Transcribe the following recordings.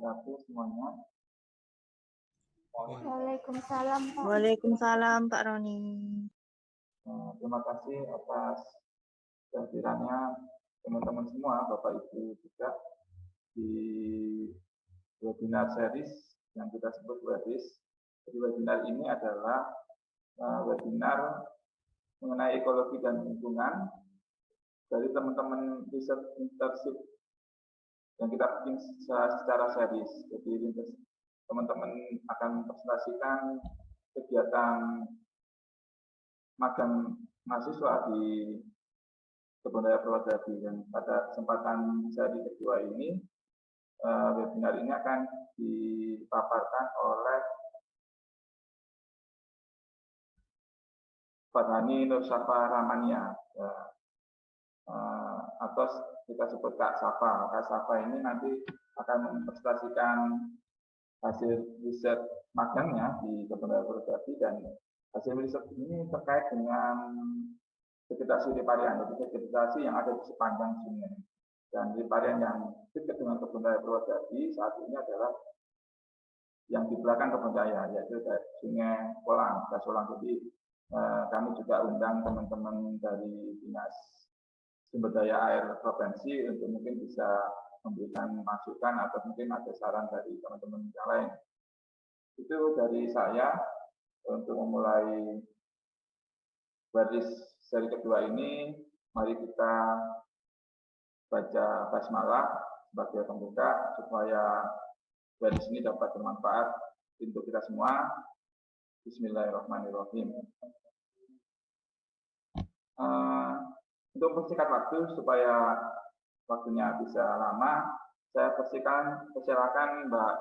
Wabarakatuh semuanya. Waalaikumsalam, Pak. Waalaikumsalam, Pak Roni. Terima kasih atas kehadirannya teman-teman semua, Bapak Ibu juga di webinar series yang kita sebut WERIS. Jadi webinar ini adalah webinar mengenai ekologi dan lingkungan dari teman-teman riset internship yang kita bikin secara series. Jadi teman-teman akan mempresentasikan kegiatan magang mahasiswa di Kebun Raya Purwodadi, dan pada kesempatan seri kedua ini webinar ini akan dipaparkan oleh Farhani Nursafa Rahmania, atau kita sebut Kak Safa. Kak Safa ini nanti akan mempresentasikan hasil riset magangnya di Kebun Raya Purwodadi, dan hasil riset ini terkait dengan vegetasi riparian, yaitu vegetasi yang ada di sepanjang sungai. Dan riparian yang dekat dengan Kebun Raya Purwodadi saat ini adalah yang di belakang Kebun Raya, yaitu Sungai Kolang, Gasolang. Jadi kami juga undang teman-teman dari Dinas Sumber Daya Air Provinsi untuk mungkin bisa memberikan masukan atau mungkin ada saran dari teman-teman yang lain. Itu dari saya untuk memulai baris seri kedua ini. Mari kita baca basmalah sebagai pembuka supaya baris ini dapat bermanfaat untuk kita semua. Bismillahirrahmanirrahim. Untuk mempersingkat waktu supaya waktunya bisa lama, saya persilakan Mbak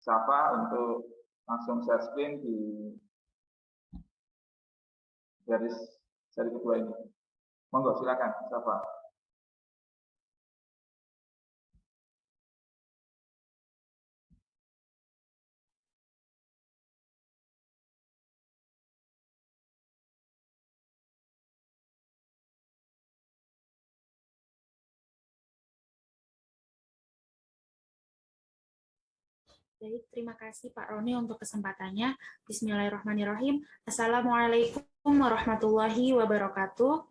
Safa untuk langsung share screen di garis seri kedua ini. Monggo, silakan Safa. Baik, terima kasih Pak Roni untuk kesempatannya. Bismillahirrahmanirrahim. Assalamualaikum warahmatullahi wabarakatuh.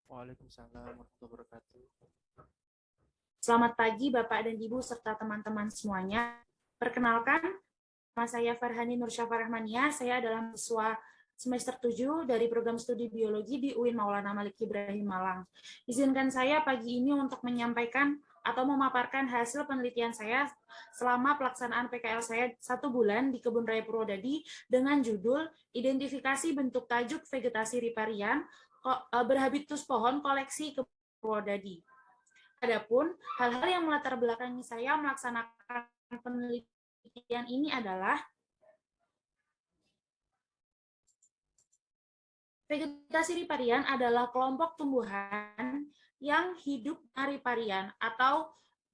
Waalaikumsalam warahmatullahi wabarakatuh. Selamat pagi Bapak dan Ibu serta teman-teman semuanya. Perkenalkan, nama saya Farhani Nursafa Rahmania. Saya adalah mahasiswa semester 7 dari program studi biologi di UIN Maulana Malik Ibrahim Malang. Izinkan saya pagi ini untuk menyampaikan atau memaparkan hasil penelitian saya selama pelaksanaan PKL saya 1 bulan di Kebun Raya Purwodadi dengan judul Identifikasi Bentuk Tajuk Vegetasi Riparian Berhabitus Pohon Koleksi Kebun Purwodadi. Adapun hal-hal yang melatar belakangi saya melaksanakan penelitian ini adalah vegetasi riparian adalah kelompok tumbuhan yang hidup di riparian atau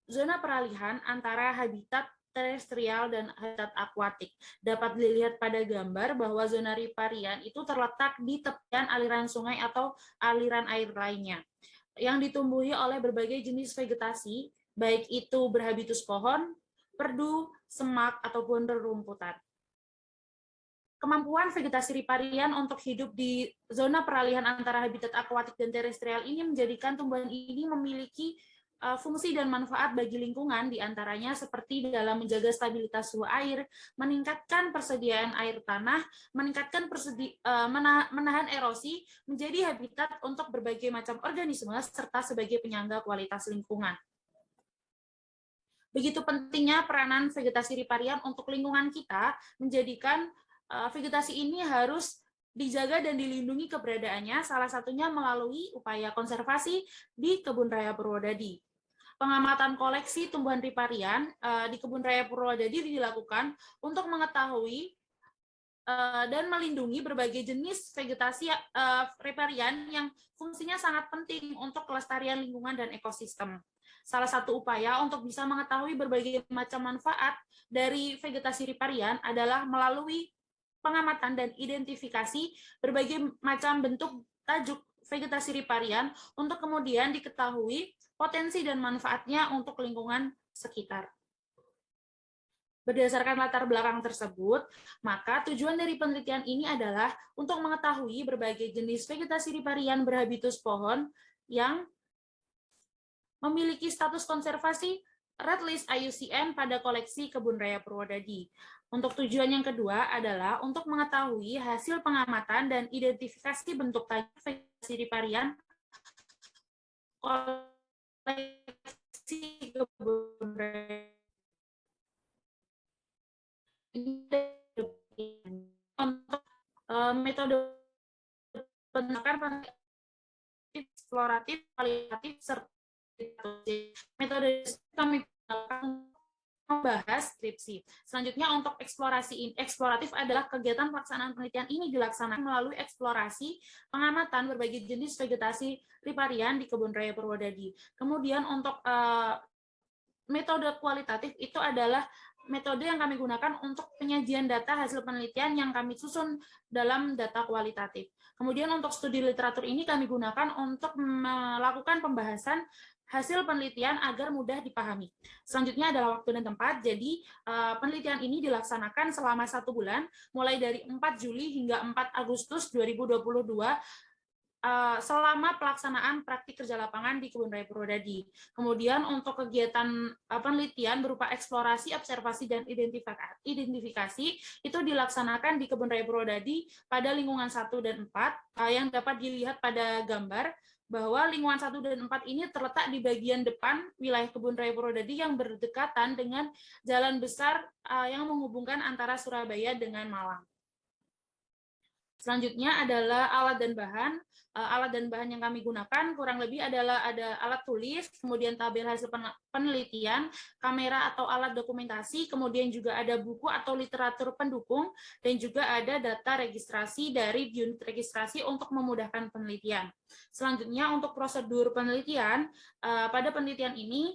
zona peralihan antara habitat terestrial dan habitat akuatik. Dapat dilihat pada gambar bahwa zona riparian itu terletak di tepian aliran sungai atau aliran air lainnya, yang ditumbuhi oleh berbagai jenis vegetasi, baik itu berhabitus pohon, perdu, semak, ataupun rerumputan. Kemampuan vegetasi riparian untuk hidup di zona peralihan antara habitat akuatik dan terestrial ini menjadikan tumbuhan ini memiliki fungsi dan manfaat bagi lingkungan, diantaranya seperti dalam menjaga stabilitas suhu air, meningkatkan persediaan air tanah, meningkatkan menahan erosi, menjadi habitat untuk berbagai macam organisme, serta sebagai penyangga kualitas lingkungan. Begitu pentingnya peranan vegetasi riparian untuk lingkungan kita, menjadikan vegetasi ini harus dijaga dan dilindungi keberadaannya, salah satunya melalui upaya konservasi di Kebun Raya Purwodadi. Pengamatan koleksi tumbuhan riparian di Kebun Raya Purwodadi dilakukan untuk mengetahui dan melindungi berbagai jenis vegetasi riparian yang fungsinya sangat penting untuk kelestarian lingkungan dan ekosistem. Salah satu upaya untuk bisa mengetahui berbagai macam manfaat dari vegetasi riparian adalah melalui pengamatan dan identifikasi berbagai macam bentuk tajuk vegetasi riparian untuk kemudian diketahui potensi dan manfaatnya untuk lingkungan sekitar. Berdasarkan latar belakang tersebut, maka tujuan dari penelitian ini adalah untuk mengetahui berbagai jenis vegetasi riparian berhabitus pohon yang memiliki status konservasi Red List IUCN pada koleksi Kebun Raya Purwodadi. Untuk tujuan yang kedua adalah untuk mengetahui hasil pengamatan dan identifikasi bentuk tajuk vegetasi riparian koleksi Kebun Raya. Untuk metode pendekatan eksploratif, kualitatif, serta metode kami membahas skripsi. Selanjutnya untuk eksploratif adalah kegiatan pelaksanaan penelitian ini dilaksanakan melalui eksplorasi pengamatan berbagai jenis vegetasi riparian di Kebun Raya Purwodadi. Kemudian untuk metode kualitatif itu adalah metode yang kami gunakan untuk penyajian data hasil penelitian yang kami susun dalam data kualitatif. Kemudian untuk studi literatur ini kami gunakan untuk melakukan pembahasan hasil penelitian agar mudah dipahami. Selanjutnya adalah waktu dan tempat. Jadi penelitian ini dilaksanakan selama 1 bulan, mulai dari 4 Juli hingga 4 Agustus 2022, selama pelaksanaan praktik kerja lapangan di Kebun Raya Purwodadi. Kemudian untuk kegiatan penelitian berupa eksplorasi, observasi, dan identifikasi itu dilaksanakan di Kebun Raya Purwodadi pada lingkungan 1 dan 4, yang dapat dilihat pada gambar bahwa lingkungan 1 dan 4 ini terletak di bagian depan wilayah Kebun Raya Purwodadi yang berdekatan dengan jalan besar yang menghubungkan antara Surabaya dengan Malang. Selanjutnya adalah alat dan bahan. Alat dan bahan yang kami gunakan kurang lebih adalah ada alat tulis, kemudian tabel hasil penelitian, kamera atau alat dokumentasi, kemudian juga ada buku atau literatur pendukung, dan juga ada data registrasi dari unit registrasi untuk memudahkan penelitian. Selanjutnya untuk prosedur penelitian, pada penelitian ini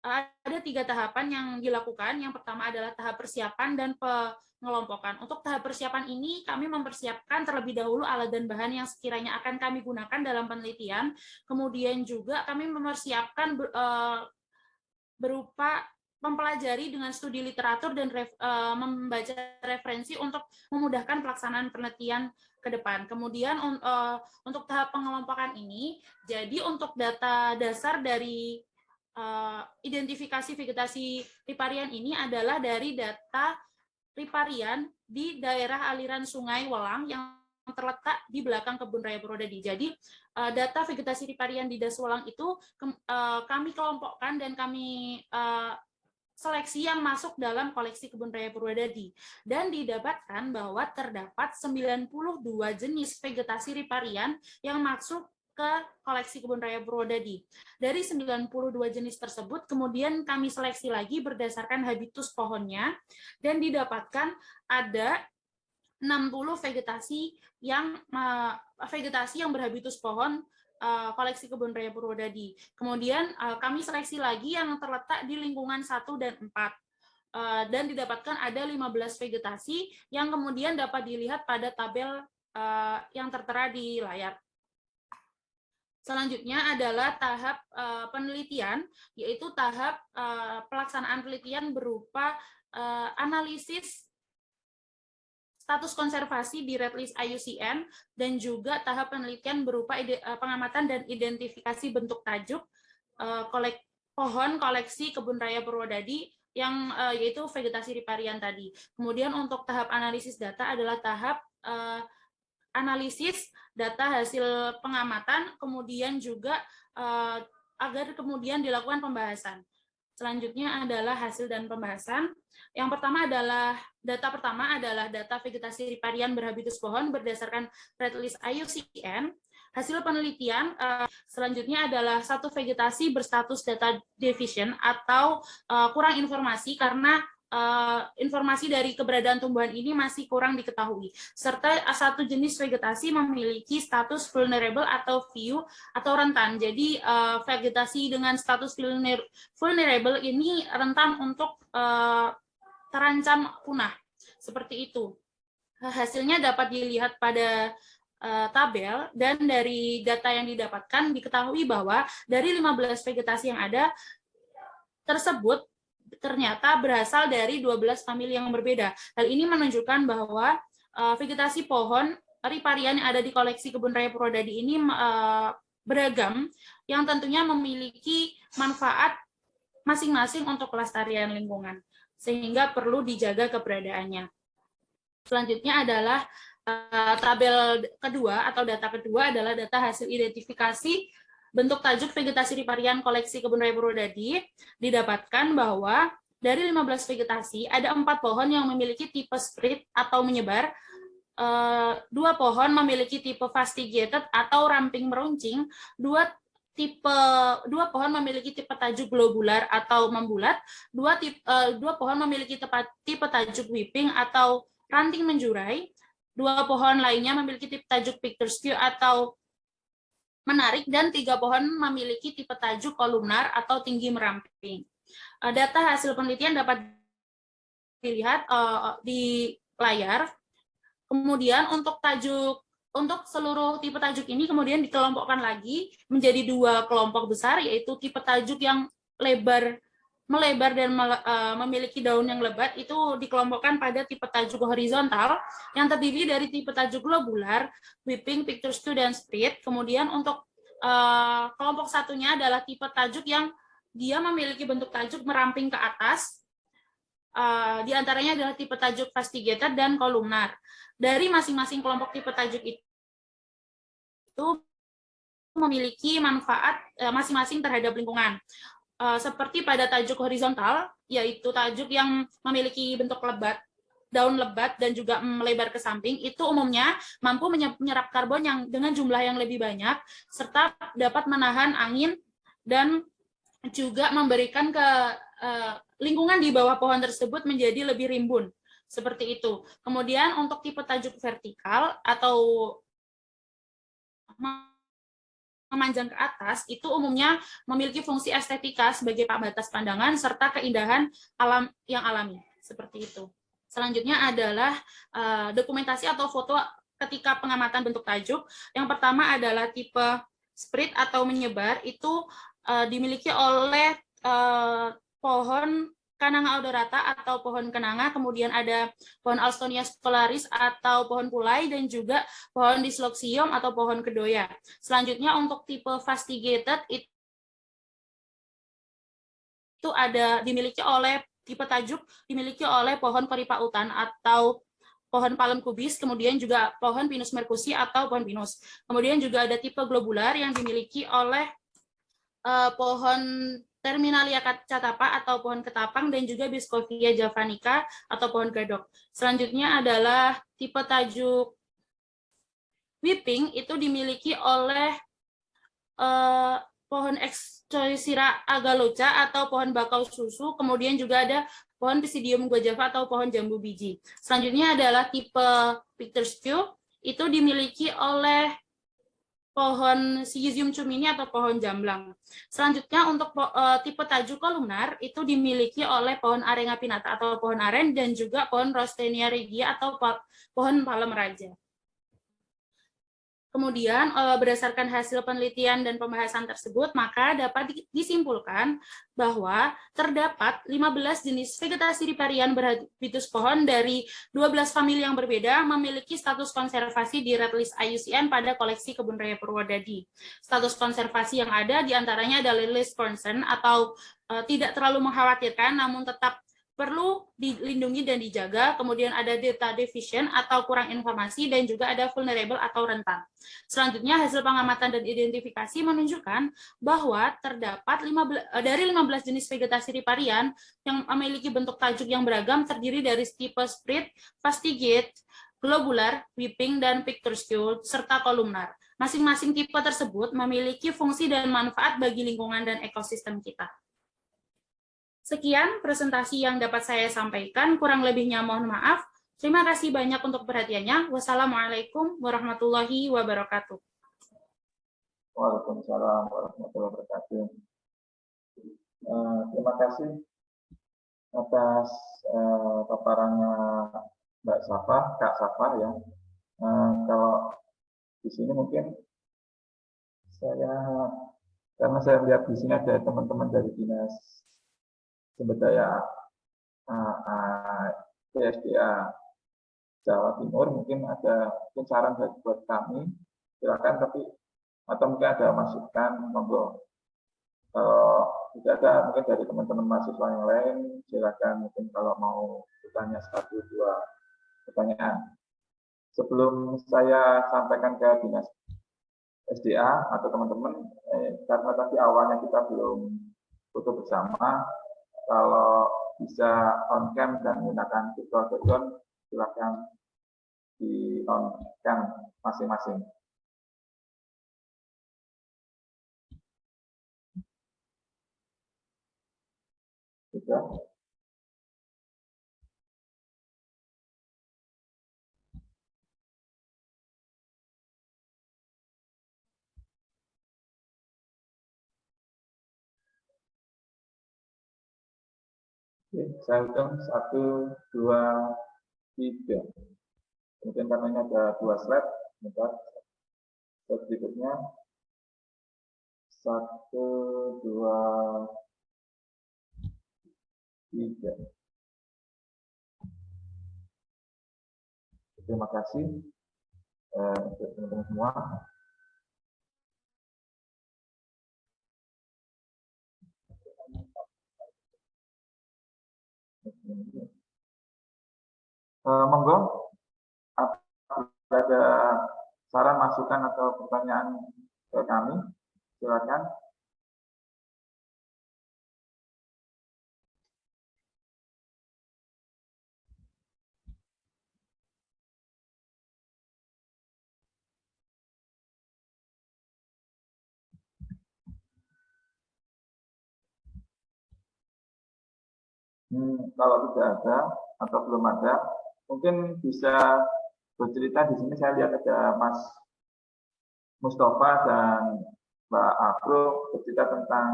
ada 3 tahapan yang dilakukan. Yang pertama adalah tahap persiapan dan pengelompokan. Untuk tahap persiapan ini, kami mempersiapkan terlebih dahulu alat dan bahan yang sekiranya akan kami gunakan dalam penelitian. Kemudian juga kami mempersiapkan berupa mempelajari dengan studi literatur dan membaca referensi untuk memudahkan pelaksanaan penelitian ke depan. Kemudian untuk tahap pengelompokan ini, jadi untuk data dasar dari identifikasi vegetasi riparian ini adalah dari data riparian di daerah aliran Sungai Welang yang terletak di belakang Kebun Raya Purwodadi. Jadi data vegetasi riparian di Das Welang itu kami kelompokkan dan kami seleksi yang masuk dalam koleksi Kebun Raya Purwodadi, dan didapatkan bahwa terdapat 92 jenis vegetasi riparian yang masuk ke koleksi Kebun Raya Purwodadi. Dari 92 jenis tersebut, kemudian kami seleksi lagi berdasarkan habitus pohonnya, dan didapatkan ada 60 vegetasi yang berhabitus pohon koleksi Kebun Raya Purwodadi. Kemudian kami seleksi lagi yang terletak di lingkungan 1 dan 4. Dan didapatkan ada 15 vegetasi yang kemudian dapat dilihat pada tabel yang tertera di layar. Selanjutnya adalah tahap penelitian, yaitu tahap pelaksanaan penelitian berupa analisis status konservasi di Red List IUCN, dan juga tahap penelitian berupa pengamatan dan identifikasi bentuk tajuk pohon koleksi Kebun Raya Purwodadi yang yaitu vegetasi riparian tadi. Kemudian untuk tahap analisis data adalah tahap analisis data hasil pengamatan, kemudian juga agar kemudian dilakukan pembahasan. Selanjutnya adalah hasil dan pembahasan. Yang pertama adalah data vegetasi riparian berhabitus pohon berdasarkan Red List IUCN. Hasil penelitian selanjutnya adalah satu vegetasi berstatus data deficient atau kurang informasi karena informasi dari keberadaan tumbuhan ini masih kurang diketahui, serta satu jenis vegetasi memiliki status vulnerable atau VU atau rentan. Jadi vegetasi dengan status vulnerable ini rentan untuk terancam punah, seperti itu. Hasilnya dapat dilihat pada tabel, dan dari data yang didapatkan diketahui bahwa dari 15 vegetasi yang ada tersebut ternyata berasal dari 12 famili yang berbeda. Hal ini menunjukkan bahwa vegetasi pohon riparian yang ada di koleksi Kebun Raya Purwodadi ini beragam, yang tentunya memiliki manfaat masing-masing untuk kelestarian lingkungan, sehingga perlu dijaga keberadaannya. Selanjutnya adalah tabel kedua atau data kedua adalah data hasil identifikasi bentuk tajuk vegetasi riparian koleksi Kebun Raya Purwodadi. Didapatkan bahwa dari 15 vegetasi ada 4 pohon yang memiliki tipe spread atau menyebar, 2 pohon memiliki tipe fastigiated atau ramping meruncing, 2 pohon memiliki tipe tajuk globular atau membulat, 2 pohon memiliki tipe tajuk whipping atau ranting menjurai, 2 pohon lainnya memiliki tipe tajuk picturesque atau menarik, dan 3 pohon memiliki tipe tajuk kolumnar atau tinggi meramping. Data hasil penelitian dapat dilihat di layar. Kemudian untuk seluruh tipe tajuk ini kemudian dikelompokkan lagi menjadi 2 kelompok besar, yaitu tipe tajuk yang melebar dan memiliki daun yang lebat itu dikelompokkan pada tipe tajuk horizontal yang terdiri dari tipe tajuk globular, whipping, picturesque, dan spread. Kemudian untuk kelompok satunya adalah tipe tajuk yang dia memiliki bentuk tajuk meramping ke atas. Di antaranya adalah tipe tajuk fastigiated dan kolumnar. Dari masing-masing kelompok tipe tajuk itu memiliki manfaat masing-masing terhadap lingkungan. Seperti pada tajuk horizontal, yaitu tajuk yang memiliki bentuk lebat, daun lebat, dan juga melebar ke samping, itu umumnya mampu menyerap karbon yang dengan jumlah yang lebih banyak, serta dapat menahan angin dan juga memberikan lingkungan di bawah pohon tersebut menjadi lebih rimbun. Seperti itu. Kemudian untuk tipe tajuk vertikal atau memanjang ke atas, itu umumnya memiliki fungsi estetika sebagai pembatas pandangan serta keindahan alam yang alami. Seperti itu. Selanjutnya adalah dokumentasi atau foto ketika pengamatan bentuk tajuk. Yang pertama adalah tipe spread atau menyebar, itu dimiliki oleh pohon Cananga odorata atau pohon kenanga, kemudian ada pohon Alstonia scolaris atau pohon pulai, dan juga pohon Disloxium atau pohon kedoya. Selanjutnya untuk tipe fastigiated itu dimiliki oleh tipe tajuk dimiliki oleh pohon Coripa utan atau pohon palem kubis, kemudian juga pohon Pinus mercusi atau pohon pinus. Kemudian juga ada tipe globular yang dimiliki oleh pohon Terminalia catapa atau pohon ketapang, dan juga Biscovia javanica atau pohon gadok. Selanjutnya adalah tipe tajuk whipping, itu dimiliki oleh pohon Exoisira agalocha atau pohon bakau susu, kemudian juga ada pohon Pisidium guajava atau pohon jambu biji. Selanjutnya adalah tipe picturesque, itu dimiliki oleh pohon Syzygium cumini atau pohon jamblang. Selanjutnya untuk tipe tajuk kolumnar itu dimiliki oleh pohon Arenga pinnata atau pohon aren, dan juga pohon Roastenia regia atau pohon palem raja. Kemudian berdasarkan hasil penelitian dan pembahasan tersebut, maka dapat disimpulkan bahwa terdapat 15 jenis vegetasi riparian berhabitus pohon dari 12 famili yang berbeda memiliki status konservasi di Red List IUCN pada koleksi Kebun Raya Purwodadi. Status konservasi yang ada diantaranya adalah list concern atau tidak terlalu mengkhawatirkan namun tetap perlu dilindungi dan dijaga, kemudian ada data deficient atau kurang informasi, dan juga ada vulnerable atau rentan. Selanjutnya, hasil pengamatan dan identifikasi menunjukkan bahwa terdapat dari 15 jenis vegetasi riparian yang memiliki bentuk tajuk yang beragam, terdiri dari tipe spread, fastigiate, globular, whipping, dan picturesque, serta kolumnar. Masing-masing tipe tersebut memiliki fungsi dan manfaat bagi lingkungan dan ekosistem kita. Sekian presentasi yang dapat saya sampaikan, kurang lebihnya mohon maaf. Terima kasih banyak untuk perhatiannya. Wassalamualaikum warahmatullahi wabarakatuh. Waalaikumsalam warahmatullahi wabarakatuh. Terima kasih atas paparannya Mbak Safa, Kak Safa ya. Kalau di sini mungkin karena saya lihat di sini ada teman-teman dari dinas sumber daya PSDA Jawa Timur, mungkin ada saran buat kami, silakan, tapi atau mungkin ada masukan, monggo. Kalau tidak ada mungkin dari teman-teman mahasiswa yang lain, silakan mungkin kalau mau bertanya 1-2 pertanyaan. Sebelum saya sampaikan ke dinas SDA atau teman-teman, karena tadi awalnya kita belum foto bersama, kalau bisa on cam dan menggunakan virtual background, silakan di on cam masing-masing. Sudah. Oke, saya hitung 1, 2, 3. Kemudian karena ini ada 2 slide, sebentar. Slide berikutnya 1, 2, 3. Terima kasih untuk teman-teman semua. Monggo, ada saran, masukan atau pertanyaan ke kami, silakan. Kalau tidak ada atau belum ada, mungkin bisa bercerita. Di sini saya lihat ada Mas Mustafa dan Mbak Afro bercerita tentang,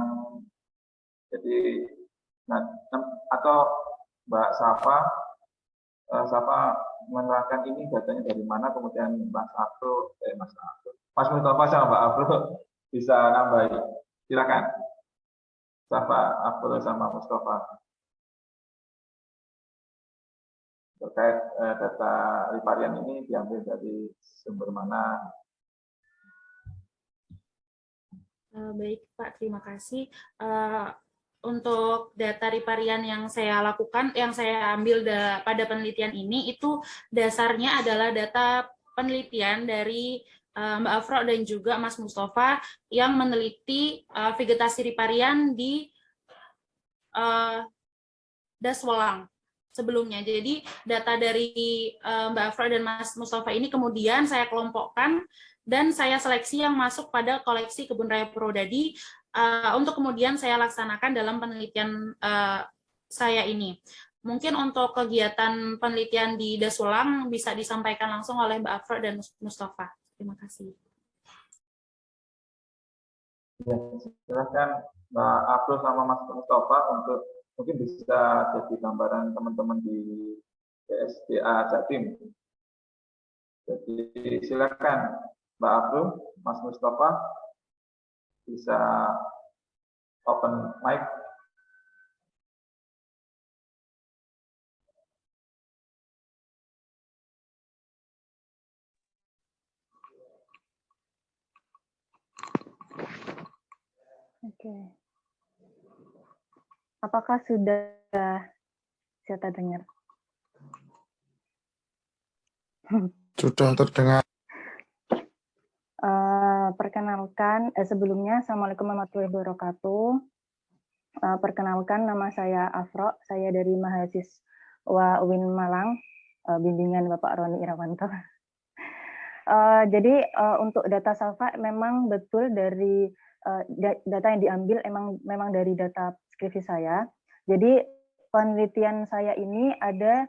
jadi atau Mbak Safa menerangkan ini datanya dari mana, kemudian Mas Mustafa sama Mbak Afro bisa nambahi. Silakan. Safa, Afro sama Mustafa. Terkait data riparian ini diambil dari sumber mana? Baik Pak, terima kasih. Untuk data riparian yang saya lakukan, yang saya ambil pada penelitian ini, itu dasarnya adalah data penelitian dari Mbak Afro dan juga Mas Mustafa yang meneliti vegetasi riparian di Daswelang sebelumnya. Jadi data dari Mbak Afro dan Mas Mustafa ini kemudian saya kelompokkan dan saya seleksi yang masuk pada koleksi Kebun Raya Purwodadi untuk kemudian saya laksanakan dalam penelitian saya ini. Mungkin untuk kegiatan penelitian di Daswelang bisa disampaikan langsung oleh Mbak Afro dan Mustafa. Terima kasih. Ya, silakan Mbak Afro sama Mas Mustafa untuk mungkin bisa jadi gambaran teman-teman di PSDA Jatim. Jadi silakan Mbak Afro, Mas Mustafa bisa open mic. Oke. Apakah sudah saya terdengar? Sudah terdengar. Perkenalkan, sebelumnya Assalamualaikum warahmatullahi wabarakatuh. Perkenalkan, nama saya Afro, saya dari mahasiswa UIN Malang, bimbingan Bapak Roni Irawanto. Jadi untuk data Safa memang betul dari data yang diambil memang dari data skripsi saya. Jadi penelitian saya ini ada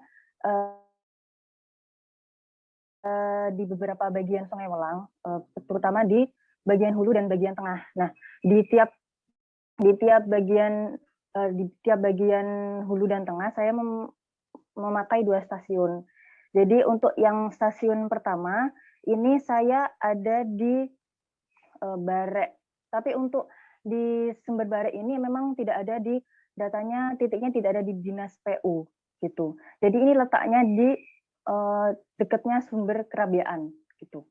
di beberapa bagian Sungai Welang, terutama di bagian hulu dan bagian tengah. Nah, di tiap bagian hulu dan tengah saya memakai 2 stasiun. Jadi untuk yang stasiun pertama ini saya ada di Bare. Tapi untuk di Sumber Bare ini memang tidak ada di datanya titiknya tidak ada di dinas PU gitu. Jadi ini letaknya di dekatnya sumber kerabyaan gitu.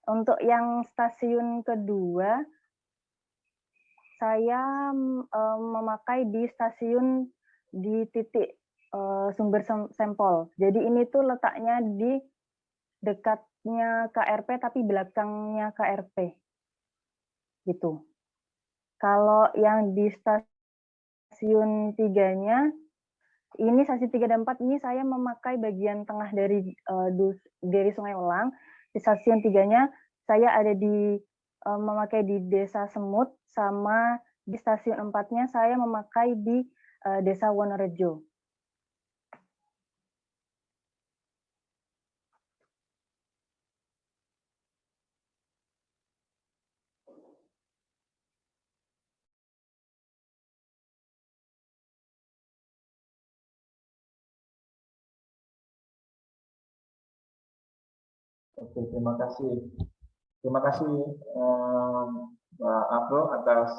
Untuk yang stasiun kedua, saya memakai di stasiun di titik sumber sampel. Jadi ini tuh letaknya di dekatnya KRP tapi belakangnya KRP gitu. Kalau yang di stasiun 3-nya, ini stasiun 3 dan 4 ini saya memakai bagian tengah dari Sungai Welang. Di stasiun 3-nya saya ada di memakai di Desa Semut, sama di stasiun 4-nya saya memakai di Desa Wonorejo. Oke, terima kasih. Terima kasih Mbak Afro atas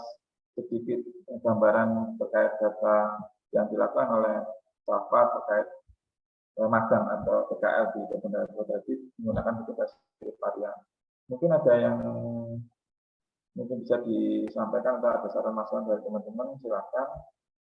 sedikit gambaran terkait data yang dilakukan oleh SAFA terkait magang atau PKL di Kebun Prodadi menggunakan vegetasi varian. Mungkin ada yang mungkin bisa disampaikan atau ada saran masukan dari teman-teman, silakan.